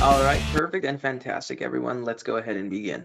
All right, perfect and fantastic, everyone. Let's go ahead and begin.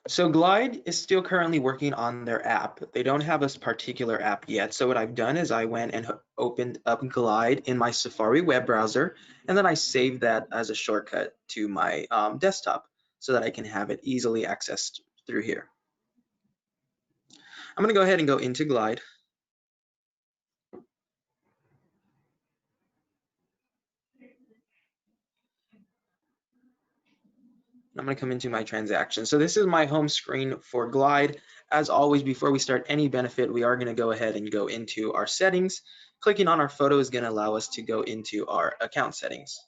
So Glide is still currently working on their app. They don't have a particular app yet. So what I've done is I went and opened up Glide in my Safari web browser, and then I saved that as a shortcut to my desktop so that I can have it easily accessed through here. I'm going to go ahead and go into Glide. I'm going to come into my transaction. So this is my home screen for Glide. As always, before we start any benefit, we are going to go ahead and go into our settings. Clicking on our photo is going to allow us to go into our account settings.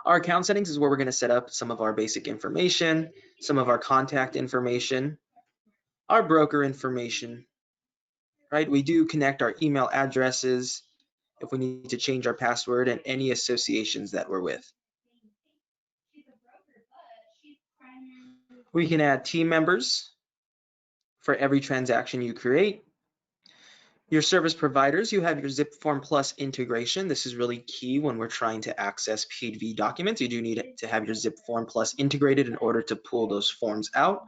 Our account settings is where we're going to set up some of our basic information, some of our contact information, our broker information, right? We do connect our email addresses if we need to change our password and any associations that we're with. We can add team members for every transaction you create. Your service providers, you have your Zip Form Plus integration. This is really key when we're trying to access Pead documents. You do need to have your Zip Form Plus integrated in order to pull those forms out.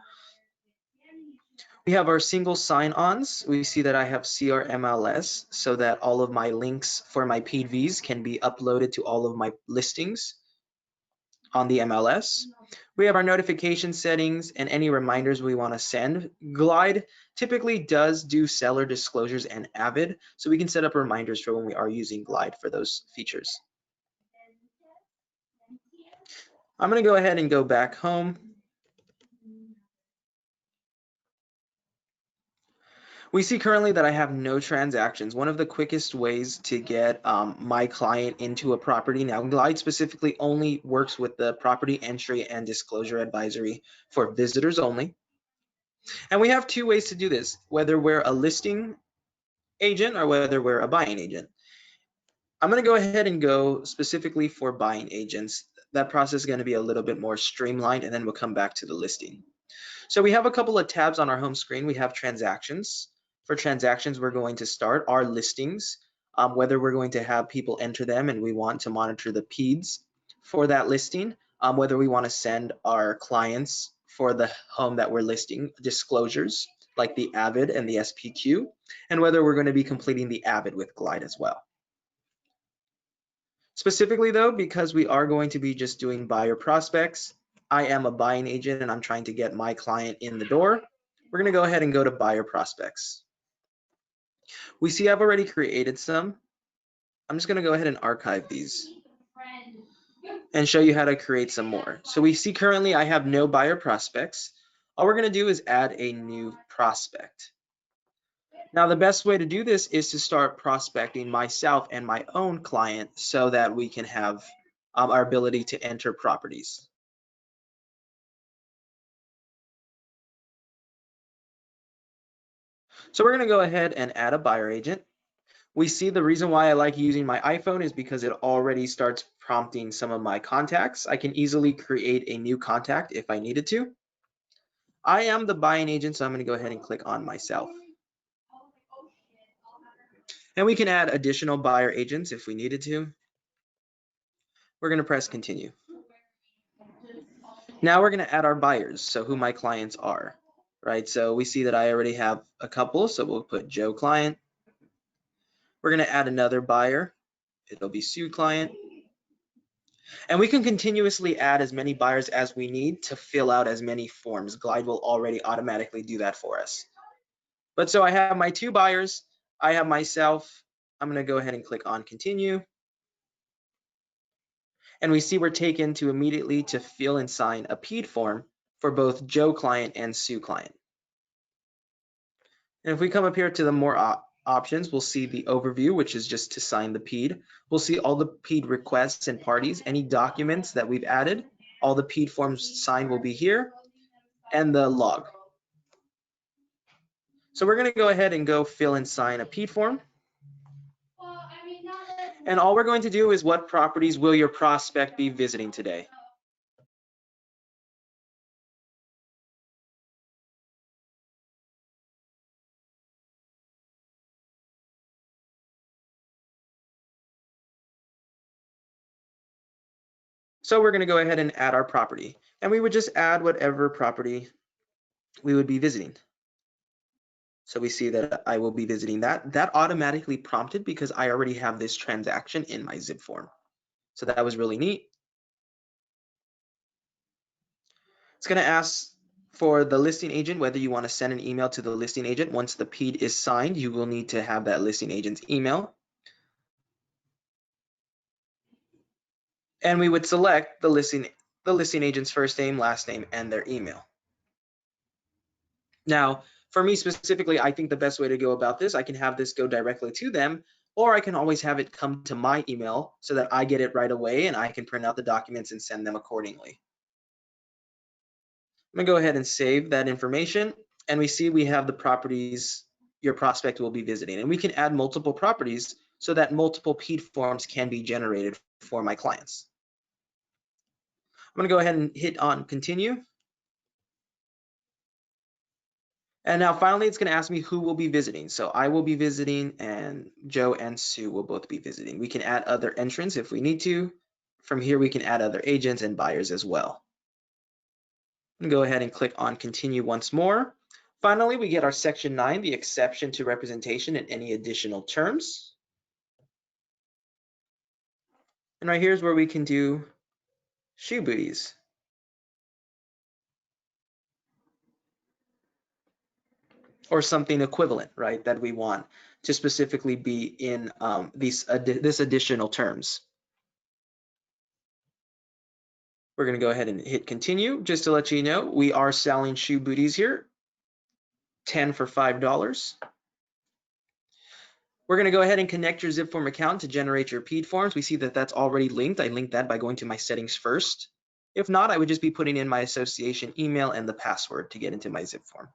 We have our single sign-ons. We see that I have CRMLS so that all of my links for my Pead can be uploaded to all of my listings on the MLS. We have our notification settings and any reminders we want to send. Glide typically does do seller disclosures and Avid, so we can set up reminders for when we are using Glide for those features. I'm going to go ahead and go back home. We see currently that I have no transactions. One of the quickest ways to get my client into a property, now Glide specifically only works with the property entry and disclosure advisory for visitors only. And we have two ways to do this, whether we're a listing agent or whether we're a buying agent. I'm going to go ahead and go specifically for buying agents. That process is going to be a little bit more streamlined, and then we'll come back to the listing. So we have a couple of tabs on our home screen. We have transactions. For transactions, we're going to start our listings, whether we're going to have people enter them and we want to monitor the Peads for that listing, whether we want to send our clients for the home that we're listing disclosures like the Avid and the SPQ, and whether we're going to be completing the Avid with Glide as well. Specifically though, because we are going to be just doing buyer prospects, I am a buying agent and I'm trying to get my client in the door. We're going to go ahead and go to buyer prospects. We see I've already created some. I'm just going to go ahead and archive these and show you how to create some more. So we see currently I have no buyer prospects. All we're going to do is add a new prospect. Now the best way to do this is to start prospecting myself and my own client so that we can have our ability to enter properties. So we're going to go ahead and add a buyer agent. We see the reason why I like using my iPhone is because it already starts prompting some of my contacts. I can easily create a new contact if I needed to. I am the buying agent, so I'm going to go ahead and click on myself. And we can add additional buyer agents if we needed to. We're going to press continue. Now we're going to add our buyers, so who my clients are, right? So we see that I already have a couple, so we'll put Joe client. We're going to add another buyer. It'll be Sue client. And we can continuously add as many buyers as we need to fill out as many forms. Glide will already automatically do that for us. But so I have my two buyers. I have myself. I'm going to go ahead and click on continue. And we see we're taken to immediately to fill and sign a Pead form for both Joe client and Sue client. And if we come up here to the more options, we'll see the overview, which is just to sign the Pead. We'll see all the Pead requests and parties, any documents that we've added. All the Pead forms signed will be here, and the log. So we're going to go ahead and go fill and sign a Pead form. And all we're going to do is what properties will your prospect be visiting today? So we're going to go ahead and add our property, and we would just add whatever property we would be visiting. So we see that I will be visiting that. That automatically prompted because I already have this transaction in my zip form. So that was really neat. It's going to ask for the listing agent whether you want to send an email to the listing agent. Once the Pead is signed, you will need to have that listing agent's email. And we would select the listing agent's first name, last name, and their email. Now, for me specifically, I think the best way to go about this, I can have this go directly to them, or I can always have it come to my email so that I get it right away and I can print out the documents and send them accordingly. I'm gonna go ahead and save that information, and we see we have the properties your prospect will be visiting, and we can add multiple properties so that multiple Pead forms can be generated for my clients. I'm gonna go ahead and hit on continue. And now finally, it's gonna ask me who will be visiting. So I will be visiting and Joe and Sue will both be visiting. We can add other entrants if we need to. From here, we can add other agents and buyers as well. I'm gonna go ahead and click on continue once more. Finally, we get our section 9, the exception to representation and any additional terms. And right here's where we can do shoe booties. Or something equivalent, right, that we want to specifically be in this additional terms. We're going to go ahead and hit continue. Just to let you know, we are selling shoe booties here, 10 for $5. We're going to go ahead and connect your ZipForm account to generate your Pead forms. We see that that's already linked. I linked that by going to my settings first. If not, I would just be putting in my association email and the password to get into my ZipForm.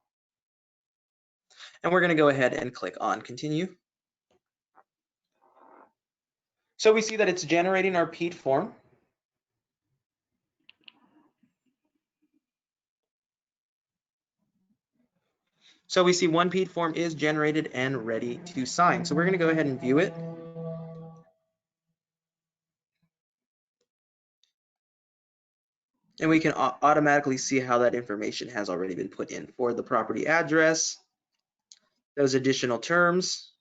And we're going to go ahead and click on continue. So we see that it's generating our Pead form. So we see one Pead form is generated and ready to sign. So we're going to go ahead and view it. And we can automatically see how that information has already been put in for the property address, those additional terms,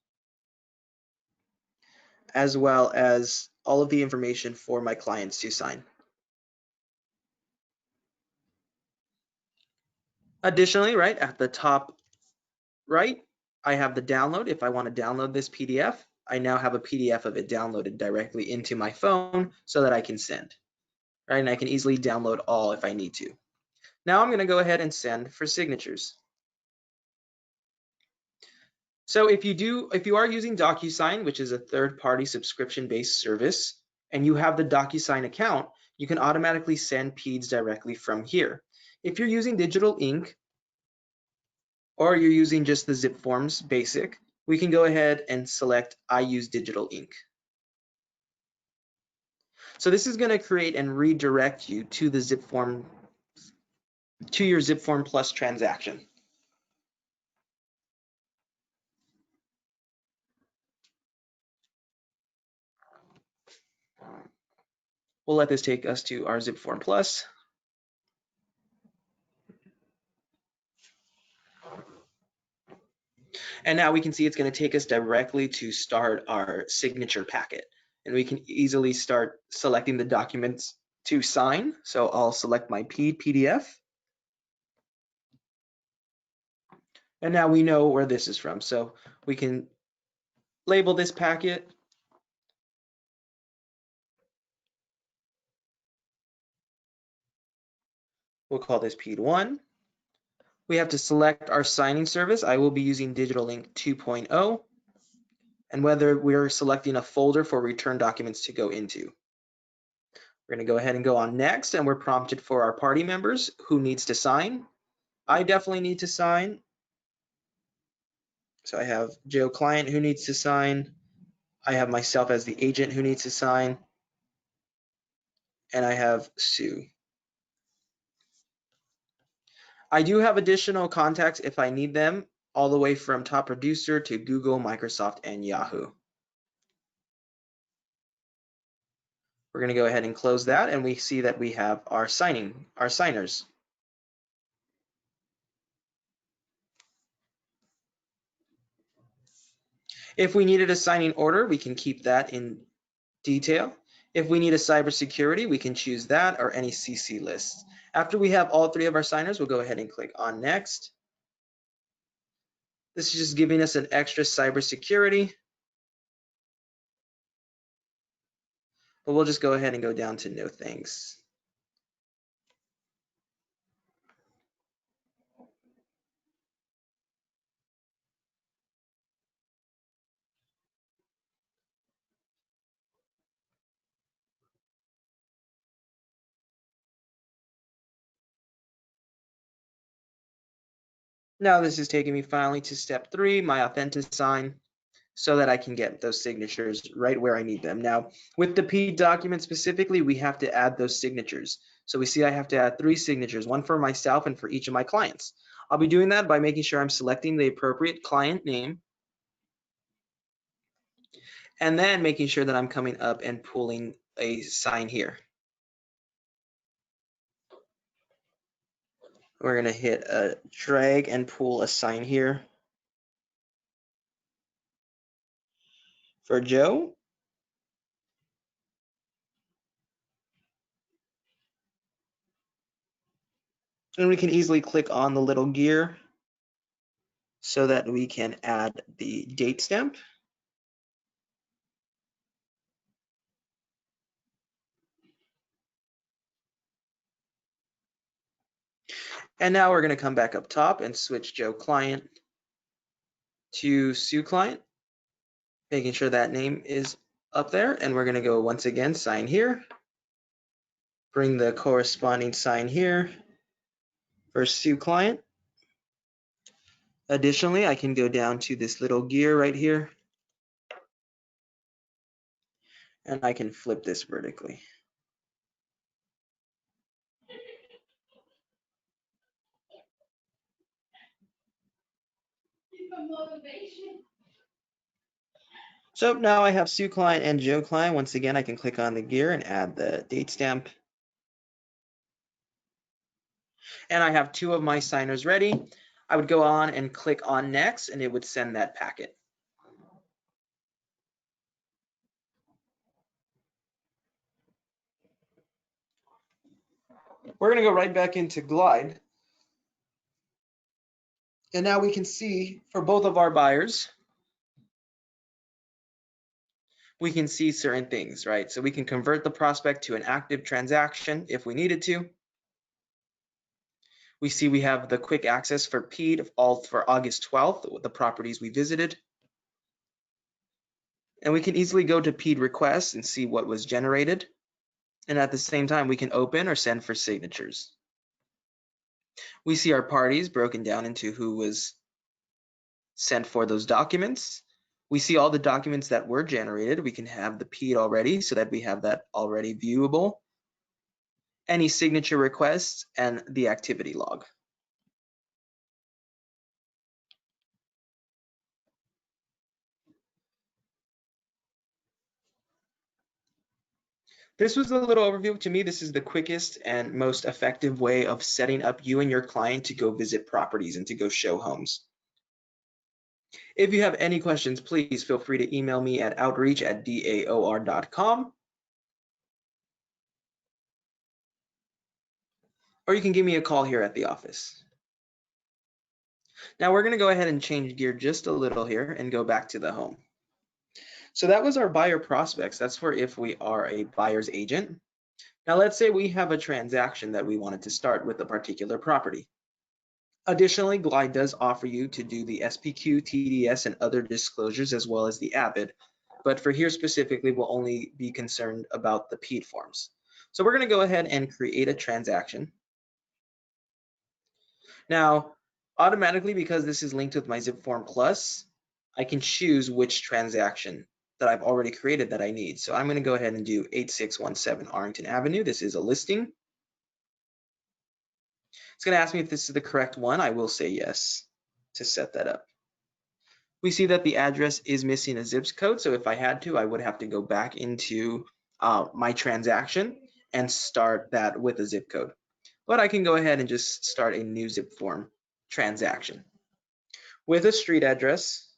as well as all of the information for my clients to sign. Additionally, right at the top right, I have the download. If I want to download this PDF, I now have a PDF of it downloaded directly into my phone so that I can send, right? And I can easily download all if I need to. Now I'm going to go ahead and send for signatures. So if you are using DocuSign, which is a third-party subscription-based service, and you have the DocuSign account, you can automatically send Peads directly from here. If you're using digital ink, or you're using just the zip forms basic, we can go ahead and select I use digital ink. So this is going to create and redirect you to the zip form, to your zip form plus transaction. We'll let this take us to our zip form plus. And now we can see it's going to take us directly to start our signature packet. And we can easily start selecting the documents to sign. So I'll select my Pead PDF. And now we know where this is from. So we can label this packet. We'll call this Pead 1. We have to select our signing service. I will be using Digital Ink 2.0. And whether we're selecting a folder for return documents to go into. We're going to go ahead and go on next, and we're prompted for our party members who needs to sign. I definitely need to sign. So I have Joe client who needs to sign. I have myself as the agent who needs to sign. And I have Sue. I do have additional contacts if I need them, all the way from top producer to Google, Microsoft, and Yahoo. We're going to go ahead and close that, and we see that we have our signers. If we needed a signing order, we can keep that in detail. If we need a cybersecurity, we can choose that or any CC lists. After we have all three of our signers, we'll go ahead and click on next. This is just giving us an extra cybersecurity, but we'll just go ahead and go down to no thanks. Now this is taking me finally to step 3, my authentic sign, so that I can get those signatures right where I need them. Now, with the Pead document specifically, we have to add those signatures. So we see I have to add 3 signatures, one for myself and for each of my clients. I'll be doing that by making sure I'm selecting the appropriate client name, and then making sure that I'm coming up and pulling a sign here. We're going to hit a drag and pull a sign here for Joe. And we can easily click on the little gear so that we can add the date stamp. And now we're going to come back up top and switch Joe client to Sue client, making sure that name is up there. And we're going to go once again, sign here, bring the corresponding sign here for Sue client. Additionally, I can go down to this little gear right here, and I can flip this vertically. So now I have Sue client and Joe client. Once again, I can click on the gear and add the date stamp. And I have 2 of my signers ready. I would go on and click on next, and it would send that packet. We're going to go right back into Glide. And now we can see for both of our buyers, we can see certain things, right? So we can convert the prospect to an active transaction if we needed to. We see we have the quick access for Pead all for August 12th, the properties we visited. And we can easily go to Pead requests and see what was generated. And at the same time, we can open or send for signatures. We see our parties broken down into who was sent for those documents. We see all the documents that were generated. We can have the Pead already so that we have that already viewable. Any signature requests and the activity log. This was a little overview. To me, this is the quickest and most effective way of setting up you and your client to go visit properties and to go show homes. If you have any questions, please feel free to email me at outreach@daor.com. Or you can give me a call here at the office. Now we're going to go ahead and change gear just a little here and go back to the home. So that was our buyer prospects. That's for if we are a buyer's agent. Now let's say we have a transaction that we wanted to start with a particular property. Additionally, Glide does offer you to do the SPQ, TDS, and other disclosures as well as the AVID. But for here specifically, we'll only be concerned about the Pead forms. So we're going to go ahead and create a transaction. Now, automatically, because this is linked with my Zip Form Plus, I can choose which transaction that I've already created that I need. So I'm going to go ahead and do 8617 Arlington Avenue. This is a listing. It's going to ask me if this is the correct one. I will say yes to set that up. We see that the address is missing a zip code. So if I had to, I would have to go back into my transaction and start that with a zip code. But I can go ahead and just start a new zip form transaction with a street address.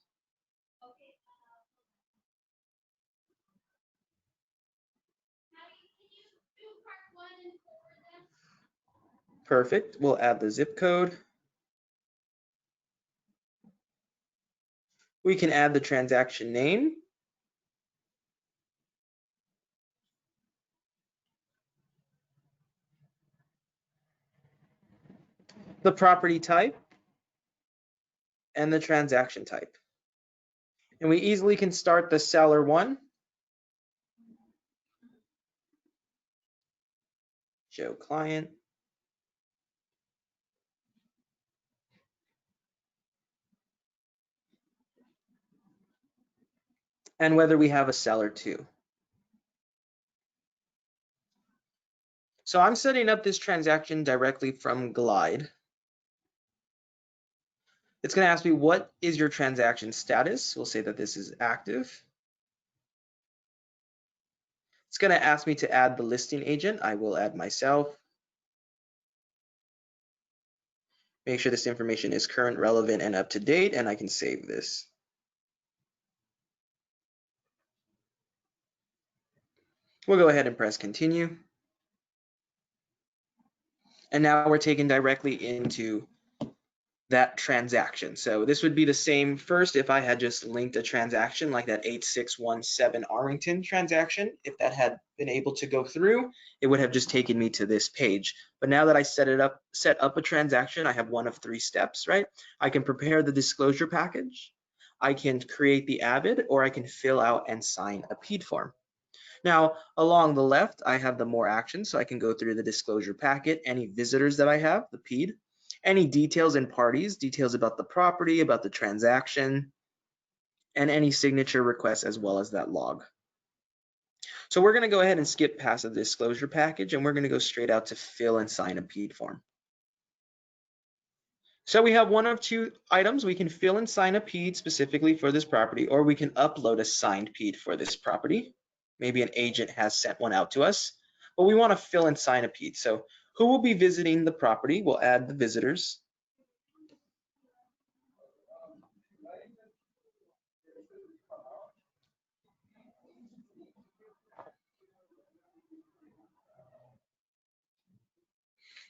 Perfect. We'll add the zip code. We can add the transaction name. The property type, and the transaction type. And we easily can start the seller one. Show client. And whether we have a seller two. So I'm setting up this transaction directly from Glide. It's going to ask me, what is your transaction status? We'll say that this is active. It's going to ask me to add the listing agent. I will add myself. Make sure this information is current, relevant, and up to date, and I can save this. We'll go ahead and press continue. And now we're taken directly into that transaction. So this would be the same first if I had just linked a transaction like that 8617 Arlington transaction. If that had been able to go through, it would have just taken me to this page. But now that I set up a transaction, I have one of three steps, right? I can prepare the disclosure package, I can create the AVID, or I can fill out and sign a Pead form. Now, along the left, I have the more actions, so I can go through the disclosure packet, any visitors that I have, the Pead, any details and parties, details about the property, about the transaction, and any signature requests as well as that log. So we're going to go ahead and skip past the disclosure package, and we're going to go straight out to fill and sign a Pead form. So we have one of two items. We can fill and sign a Pead specifically for this property, or we can upload a signed Pead for this property. Maybe an agent has sent one out to us, but we want to fill and sign a Pead. So who will be visiting the property? We'll add the visitors.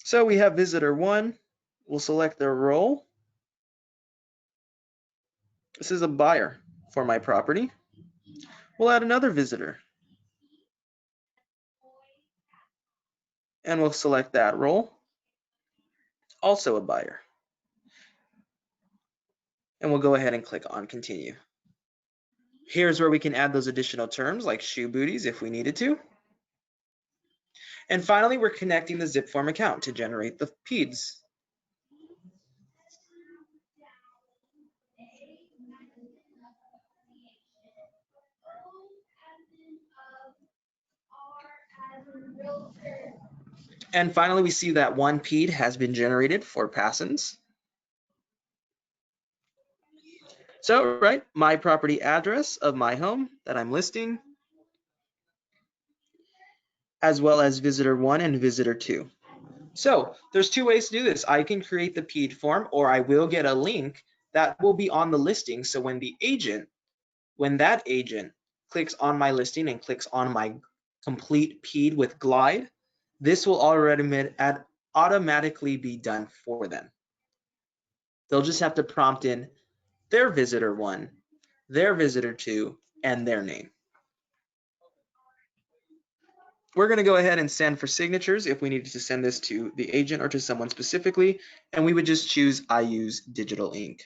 So we have visitor one. We'll select their role. This is a buyer for my property. We'll add another visitor. And we'll select that role. Also a buyer. And we'll go ahead and click on continue. Here's where we can add those additional terms like shoe booties if we needed to. And finally, we're connecting the zip form account to generate the Peads. And finally, we see that one Pead has been generated for Passons. So, right, my property address of my home that I'm listing, as well as visitor one and visitor two. So there's two ways to do this. I can create the Pead form, or I will get a link that will be on the listing. So when that agent clicks on my listing and clicks on my complete Pead with Glide, this will automatically be done for them. They'll just have to prompt in their visitor one, their visitor two, and their name. We're going to go ahead and send for signatures if we needed to send this to the agent or to someone specifically, and we would just choose I use digital ink.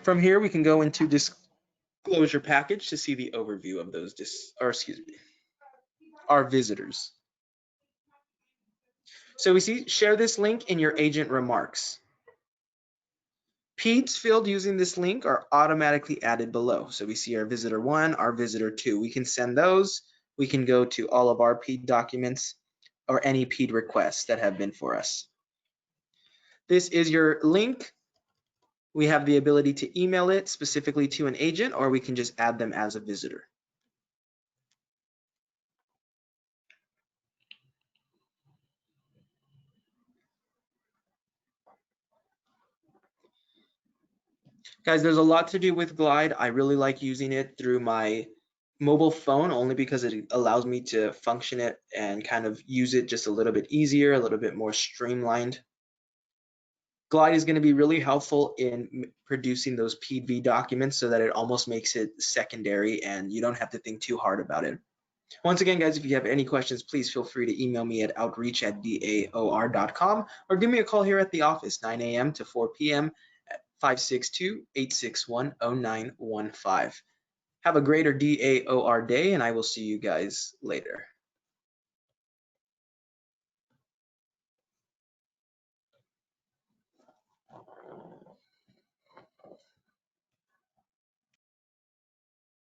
From here, we can go into disclosure package to see the overview of those, our visitors. So we see, share this link in your agent remarks. Peads filled using this link are automatically added below. So we see our visitor one, our visitor two. We can send those. We can go to all of our Pead documents or any Pead requests that have been for us. This is your link. We have the ability to email it specifically to an agent, or we can just add them as a visitor. Guys, there's a lot to do with Glide. I really like using it through my mobile phone only because it allows me to function it and kind of use it just a little bit easier, a little bit more streamlined. Glide is going to be really helpful in producing those PDV documents so that it almost makes it secondary and you don't have to think too hard about it. Once again, guys, if you have any questions, please feel free to email me at outreach@daor.com or give me a call here at the office, 9 a.m. to 4 p.m. at 562-861-0915. Have a greater DAOR day, and I will see you guys later.